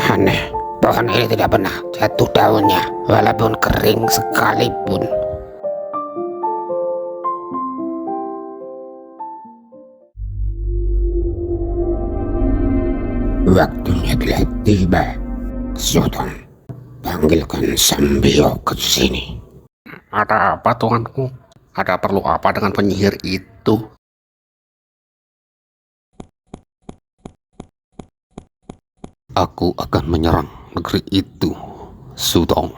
Aneh, pohon ini tidak pernah jatuh daunnya, walaupun kering sekalipun. Waktunya telah tiba. Sultan, panggilkan Sambio ke sini. Ada apa, tuanku? Ada perlu apa dengan penyihir itu? Aku akan menyerang negeri itu, Sultan.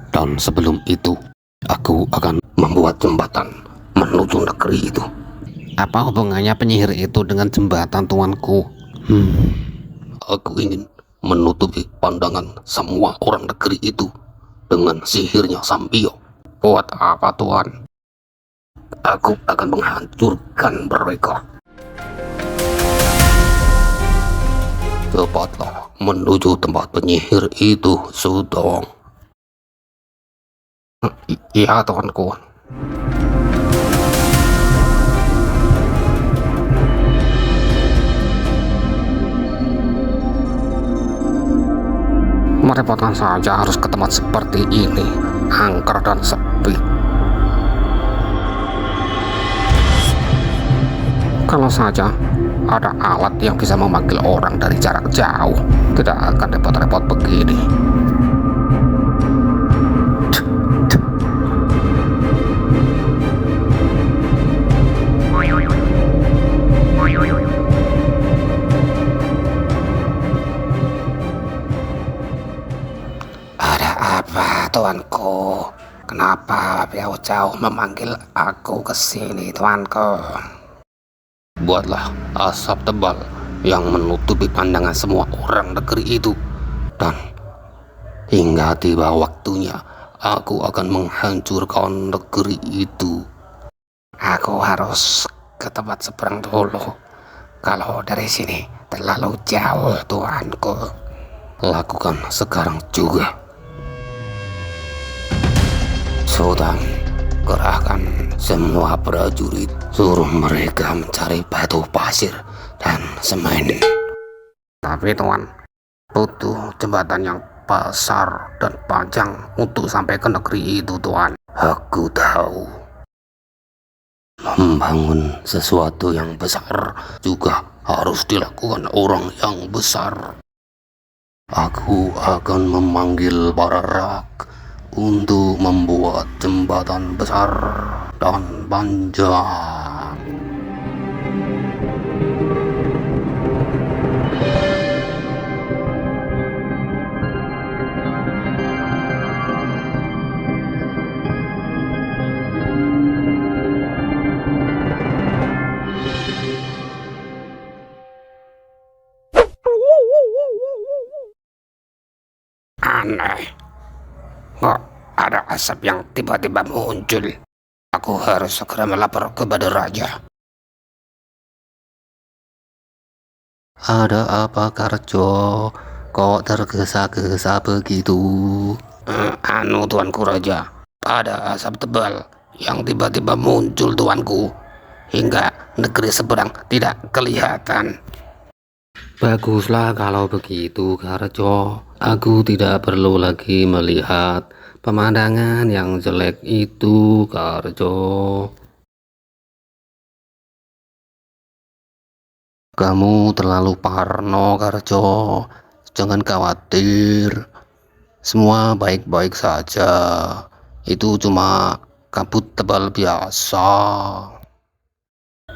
Dan sebelum itu, aku akan membuat jembatan menuju negeri itu. Apa hubungannya penyihir itu dengan jembatan, tuanku? Aku ingin menutupi pandangan semua orang negeri itu dengan sihirnya Sambio. Buat apa, tuan? Aku akan menghancurkan mereka. Cepatlah menuju tempat penyihir itu, Sultan. Iya, tuanku. Merepotkan saja harus ke tempat seperti ini, angker dan sepi. Kalau saja ada alat yang bisa memanggil orang dari jarak jauh, tidak akan repot-repot begini. Ada apa, tuanku? Kenapa jauh-jauh memanggil aku ke sini, tuanku? Buatlah asap tebal yang menutupi pandangan semua orang negeri itu. Dan hingga tiba waktunya, aku akan menghancurkan negeri itu. Aku harus ke tempat seberang dulu. Kalau dari sini terlalu jauh, tuanku. Lakukan sekarang juga. Sultan, kerahkan semua prajurit, suruh mereka mencari batu pasir dan semen. Tapi tuan, butuh jembatan yang besar dan panjang untuk sampai ke negeri itu, tuan. Aku tahu. Membangun sesuatu yang besar juga harus dilakukan orang yang besar. Aku akan memanggil para rak untuk membuat jembatan besar dan panjang. Aneh. Kok ada asap yang tiba-tiba muncul? Aku harus segera melapor kepada raja. Ada apa, Karjo? Kok tergesa-gesa begitu? Tuanku raja, ada asap tebal yang tiba-tiba muncul, tuanku, hingga negeri seberang tidak kelihatan. Baguslah kalau begitu, Karjo. Aku tidak perlu lagi melihat pemandangan yang jelek itu, Karjo. Kamu terlalu parno, Karjo. Jangan khawatir. Semua baik-baik saja. Itu cuma kabut tebal biasa.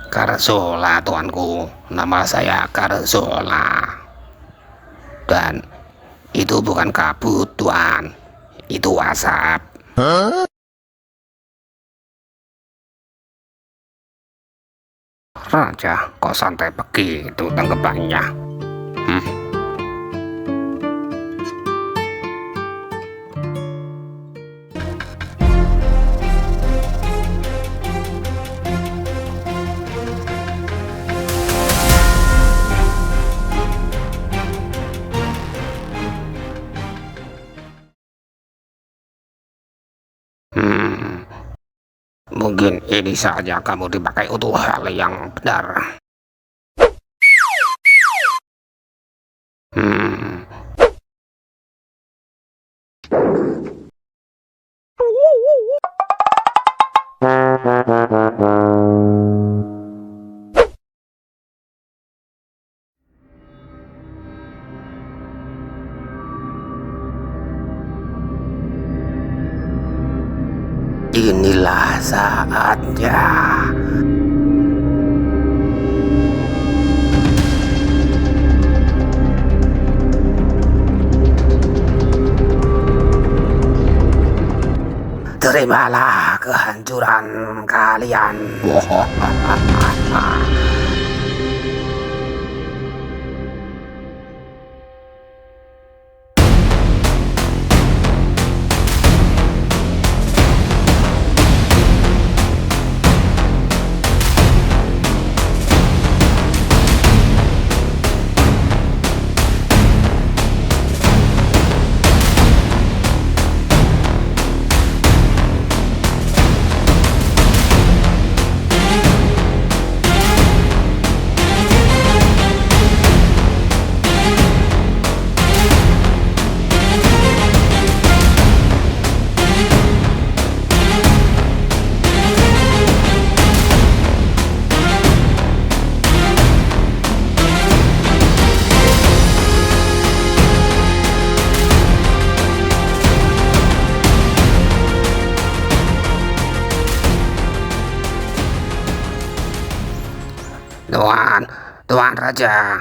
Karzola, tuanku. Nama saya Karzola. Dan itu bukan kabut, tuan. Itu asap. Raja, kok santai begitu tanggapannya? Mungkin ini saja kamu dipakai untuk hal yang benar. Hmm, inilah saatnya. Terimalah kehancuran kalian. Tuan Raja,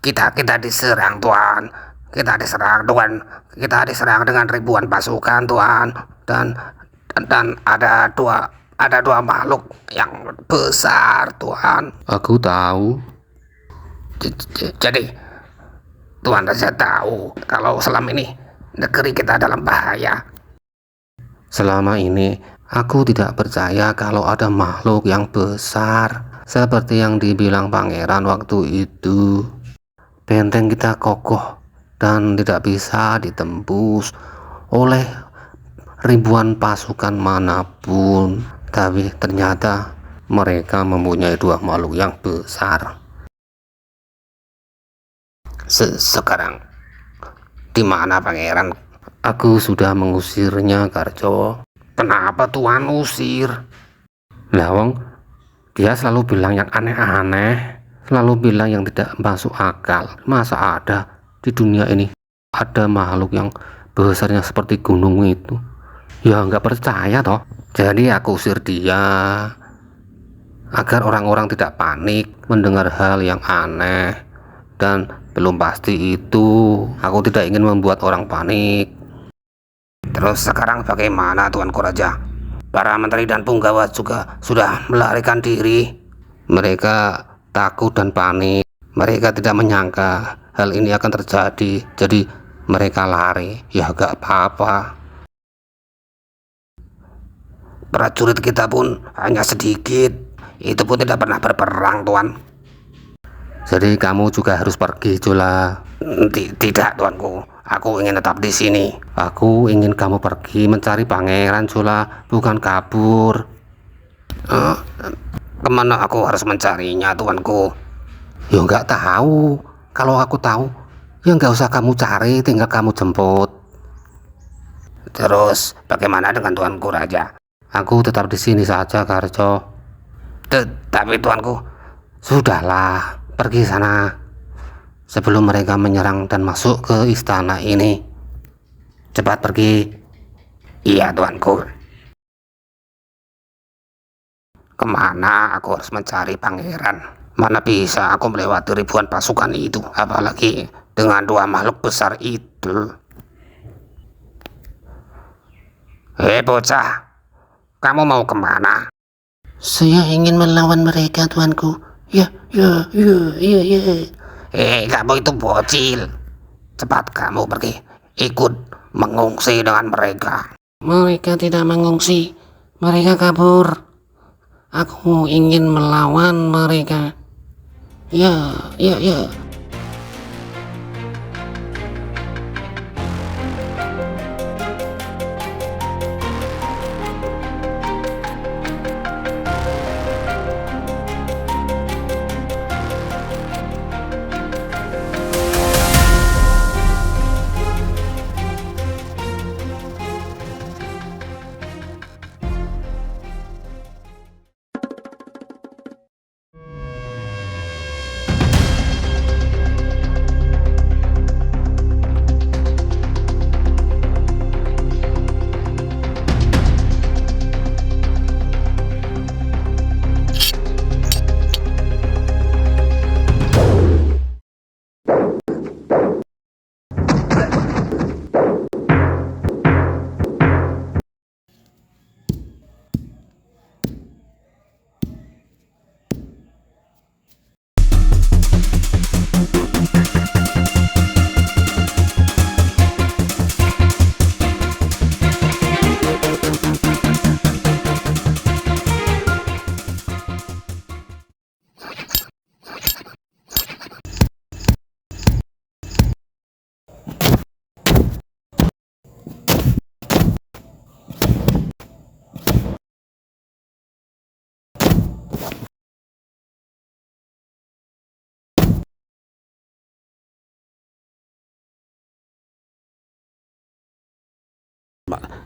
kita diserang, Tuan. Kita diserang, Tuan. Kita diserang dengan ribuan pasukan, Tuan. Dan ada dua makhluk yang besar, Tuan. Aku tahu. Jadi, Tuan Raja tahu kalau selama ini negeri kita dalam bahaya. Selama ini aku tidak percaya kalau ada makhluk yang besar seperti yang dibilang pangeran waktu itu. Benteng kita kokoh dan tidak bisa ditembus oleh ribuan pasukan manapun. Tapi ternyata mereka mempunyai dua makhluk yang besar. Sekarang di mana pangeran? Aku sudah mengusirnya, Karjo. Kenapa Tuan usir? Lawang, dia selalu bilang yang aneh-aneh, selalu bilang yang tidak masuk akal. Masa ada di dunia ini ada makhluk yang besarnya seperti gunung itu? Ya nggak percaya toh. Jadi aku usir dia agar orang-orang tidak panik mendengar hal yang aneh dan belum pasti itu. Aku tidak ingin membuat orang panik. Terus sekarang bagaimana Tuanku Raja? Para menteri dan punggawa juga sudah melarikan diri. Mereka takut dan panik. Mereka tidak menyangka hal ini akan terjadi. Jadi mereka lari. Ya gak apa-apa. Prajurit kita pun hanya sedikit. Itu pun tidak pernah berperang, Tuan. Jadi kamu juga harus pergi, Jola. Tidak, Tuanku. Aku ingin tetap di sini. Aku ingin kamu pergi mencari pangeran, Jola, bukan kabur. Kemana aku harus mencarinya, Tuanku? Ya nggak tahu. Kalau aku tahu, ya nggak usah kamu cari, tinggal kamu jemput. Terus bagaimana dengan Tuanku Raja? Aku tetap di sini saja, Karjo. Tapi Tuanku, Sudahlah, pergi sana sebelum mereka menyerang dan masuk ke istana ini. Cepat pergi. Iya, Tuanku. Kemana aku harus mencari pangeran? Mana bisa aku melewati ribuan pasukan itu, apalagi dengan dua makhluk besar itu. Hei bocah, kamu mau kemana? Saya ingin melawan mereka, Tuanku. Ya. Kamu itu bocil. Cepat kamu pergi, ikut mengungsi dengan mereka. Mereka tidak mengungsi, mereka kabur. Aku ingin melawan mereka. Ya.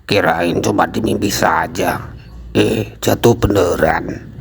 Kirain cuma di mimpi saja. Jatuh beneran.